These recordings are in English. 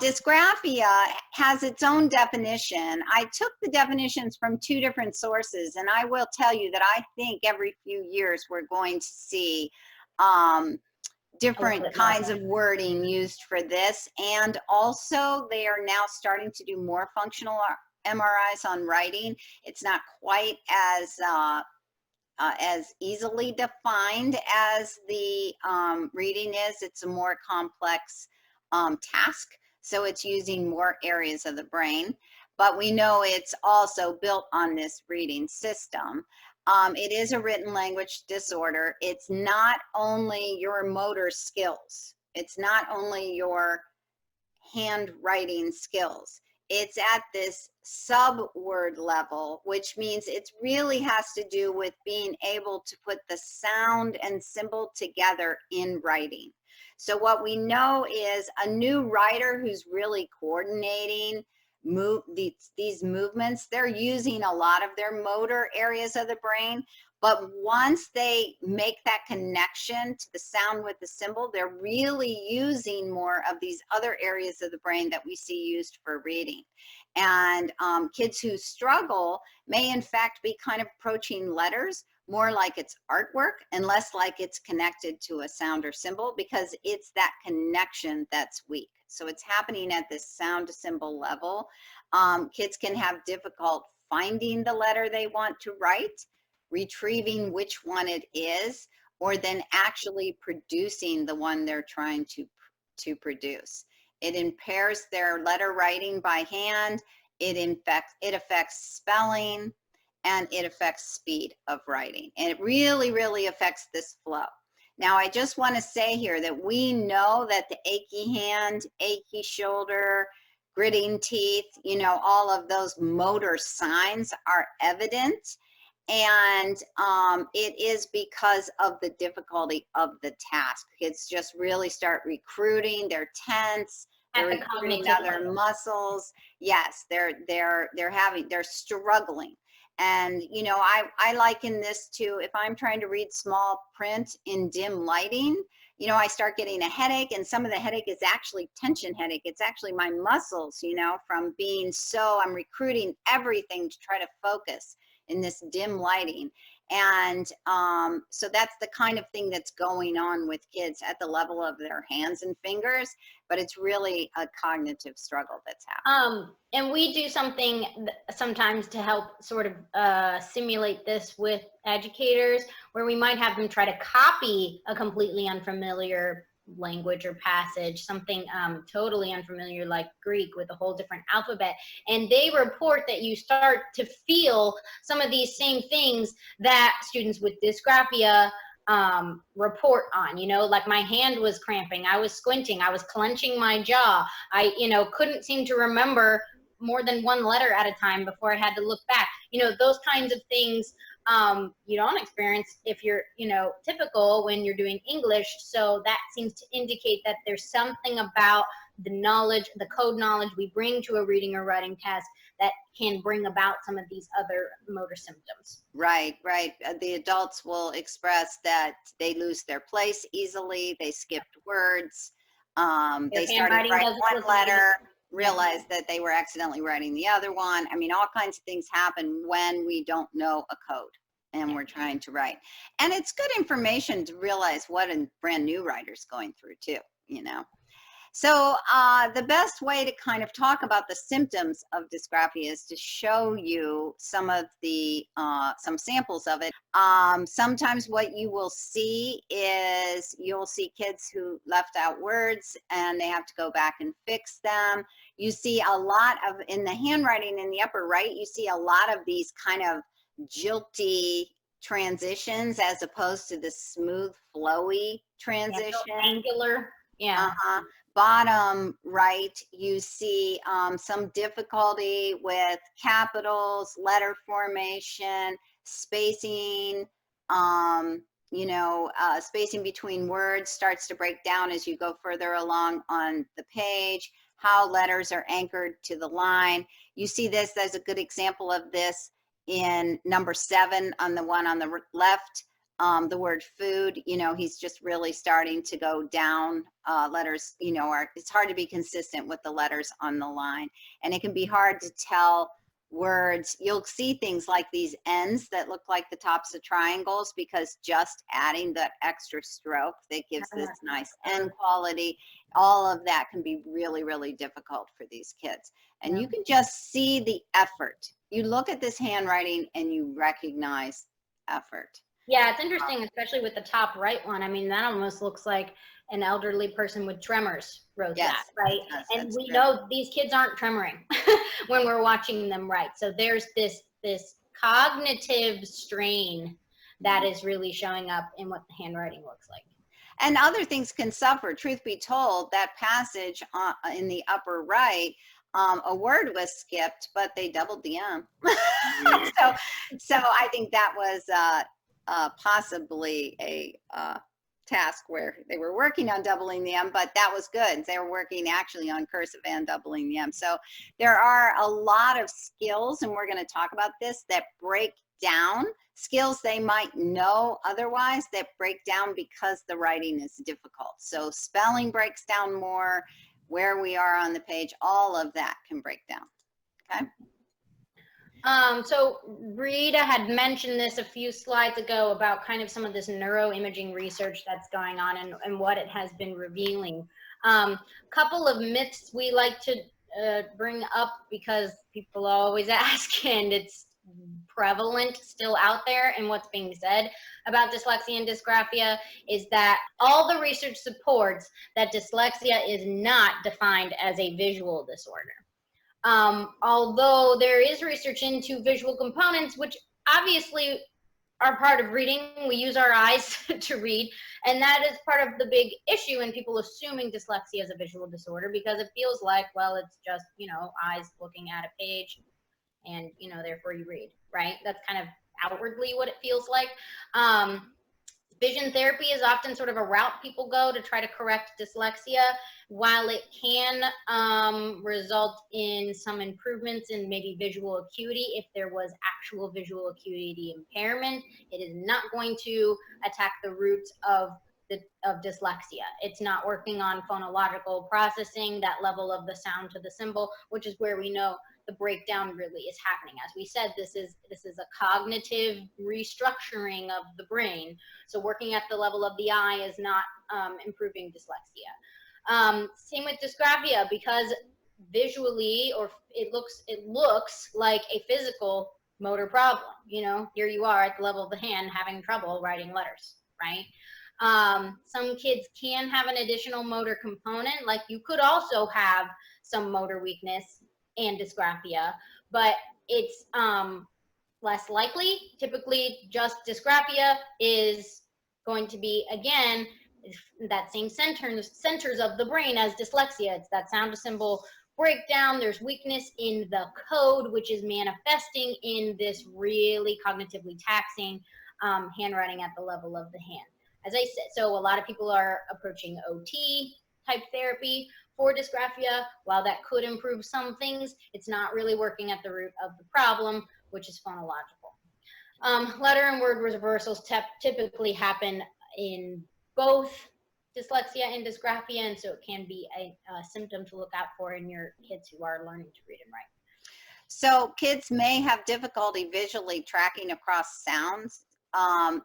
Dysgraphia has its own definition. I took the definitions from two different sources, and I will tell you that I think every few years we're going to see different kinds of wording used for this. And also they are now starting to do more functional MRIs on writing. It's not quite as easily defined as the reading is. It's a more complex task. So it's using more areas of the brain, but we know it's also built on this reading system. It is a written language disorder. It's not only your motor skills. It's not only your handwriting skills. It's at this sub-word level, which means it really has to do with being able to put the sound and symbol together in writing. So what we know is a new writer who's really coordinating these movements, they're using a lot of their motor areas of the brain, but once they make that connection to the sound with the symbol, they're really using more of these other areas of the brain that we see used for reading. And kids who struggle may in fact be kind of approaching letters more like it's artwork and less like it's connected to a sound or symbol, because it's that connection that's weak. So it's happening at this sound to symbol level. Kids can have difficult finding the letter they want to write, retrieving which one it is, or then actually producing the one they're trying to produce. It impairs their letter writing by hand. It affects spelling, and it affects speed of writing. And it really, really affects this flow. Now, I just want to say here that we know that the achy hand, achy shoulder, gritting teeth, you know, all of those motor signs are evident. And it is because of the difficulty of the task. Kids just really start recruiting, they're tense, they're recruiting other muscles. Yes, they're struggling. And, you know, I liken this to if I'm trying to read small print in dim lighting, you know, I start getting a headache, and some of the headache is actually tension headache. It's actually my muscles, you know, from being I'm recruiting everything to try to focus in this dim lighting. And so that's the kind of thing that's going on with kids at the level of their hands and fingers, but it's really a cognitive struggle that's happening. And we do something sometimes to help sort of simulate this with educators, where we might have them try to copy a completely unfamiliar language or passage, something totally unfamiliar like Greek with a whole different alphabet, and they report that you start to feel some of these same things that students with dysgraphia report on. You know, like my hand was cramping, I was squinting, I was clenching my jaw, I, you know, couldn't seem to remember more than one letter at a time before I had to look back. You know, those kinds of things you don't experience if you're, you know, typical when you're doing English. So that seems to indicate that there's something about the knowledge, the code knowledge we bring to a reading or writing test that can bring about some of these other motor symptoms. Right, right. The adults will express that they lose their place easily, they skipped words, they started to write one letter, realized that they were accidentally writing the other one. I mean, all kinds of things happen when we don't know a code and we're trying to write. And it's good information to realize what a brand new writer's going through too, you know. So the best way to kind of talk about the symptoms of dysgraphia is to show you some of the, some samples of it. Sometimes what you will see is you'll see kids who left out words and they have to go back and fix them. You see a lot of, in the handwriting in the upper right, you see a lot of these kind of jilty transitions as opposed to the smooth, flowy transition. Yeah, so angular. Yeah. Bottom right, you see some difficulty with capitals, letter formation, spacing, you know, spacing between words starts to break down as you go further along on the page, how letters are anchored to the line. You see this, there's a good example of this in number 7 on the one on the left. The word food, he's just really starting to go down. Letters, it's hard to be consistent with the letters on the line. And it can be hard to tell words. You'll see things like these ends that look like the tops of triangles, because just adding that extra stroke that gives this nice end quality, all of that can be really, really difficult for these kids. And you can just see the effort. You look at this handwriting and you recognize effort. Yeah, it's interesting, especially with the top right one. I mean, that almost looks like an elderly person with tremors wrote that, right? Yes, And we true. know these kids aren't tremoring when we're watching them write. So there's this cognitive strain that is really showing up in what the handwriting looks like. And other things can suffer. Truth be told, that passage in the upper right, a word was skipped, but they doubled the M. so I think that was possibly a task where they were working on doubling the M, but that was good. They were working actually on cursive and doubling the M. So there are a lot of skills, and we're going to talk about this, that break down, skills they might know otherwise, that break down because the writing is difficult. So spelling breaks down more, where we are on the page, all of that can break down. Okay. So Rita had mentioned this a few slides ago about kind of some of this neuroimaging research that's going on and what it has been revealing. Couple of myths we like to bring up because people always ask, and it's prevalent still out there, and what's being said about dyslexia and dysgraphia is that all the research supports that dyslexia is not defined as a visual disorder. Although there is research into visual components, which obviously are part of reading. We use our eyes to read, and that is part of the big issue in people assuming dyslexia is a visual disorder, because it feels like, well, it's just, eyes looking at a page and, therefore you read, right? That's kind of outwardly what it feels like. Vision therapy is often sort of a route people go to try to correct dyslexia. While it can result in some improvements in maybe visual acuity, if there was actual visual acuity impairment, it is not going to attack the roots of dyslexia. It's not working on phonological processing, that level of the sound to the symbol, which is where we know the breakdown really is happening. As we said, this is a cognitive restructuring of the brain. So working at the level of the eye is not improving dyslexia. Same with dysgraphia, because visually, or it looks like a physical motor problem. Here you are at the level of the hand having trouble writing letters, right? Some kids can have an additional motor component, like you could also have some motor weakness and dysgraphia, but it's less likely. Typically, just dysgraphia is going to be, again, that same centers of the brain as dyslexia. It's that sound to symbol breakdown. There's weakness in the code, which is manifesting in this really cognitively taxing handwriting at the level of the hand. As I said, so a lot of people are approaching OT type therapy for dysgraphia. While that could improve some things, it's not really working at the root of the problem, which is phonological. Letter and word reversals typically happen in both dyslexia and dysgraphia, and so it can be a symptom to look out for in your kids who are learning to read and write. So kids may have difficulty visually tracking across sounds.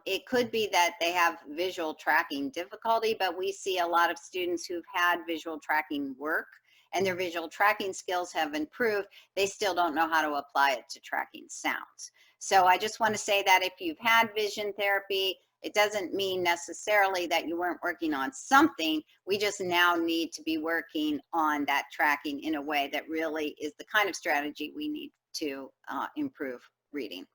It could be that they have visual tracking difficulty, but we see a lot of students who've had visual tracking work and their visual tracking skills have improved. They still don't know how to apply it to tracking sounds. So I just want to say that if you've had vision therapy, it doesn't mean necessarily that you weren't working on something. We just now need to be working on that tracking in a way that really is the kind of strategy we need to improve reading.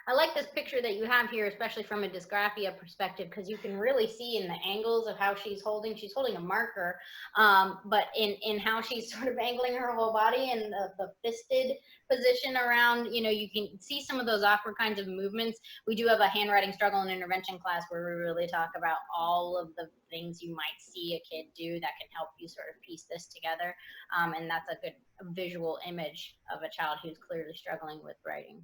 I like this picture that you have here, especially from a dysgraphia perspective, because you can really see in the angles of how she's holding a marker, but in how she's sort of angling her whole body and the fisted position around, you can see some of those awkward kinds of movements. We do have a handwriting struggle and intervention class where we really talk about all of the things you might see a kid do that can help you sort of piece this together. And that's a good visual image of a child who's clearly struggling with writing.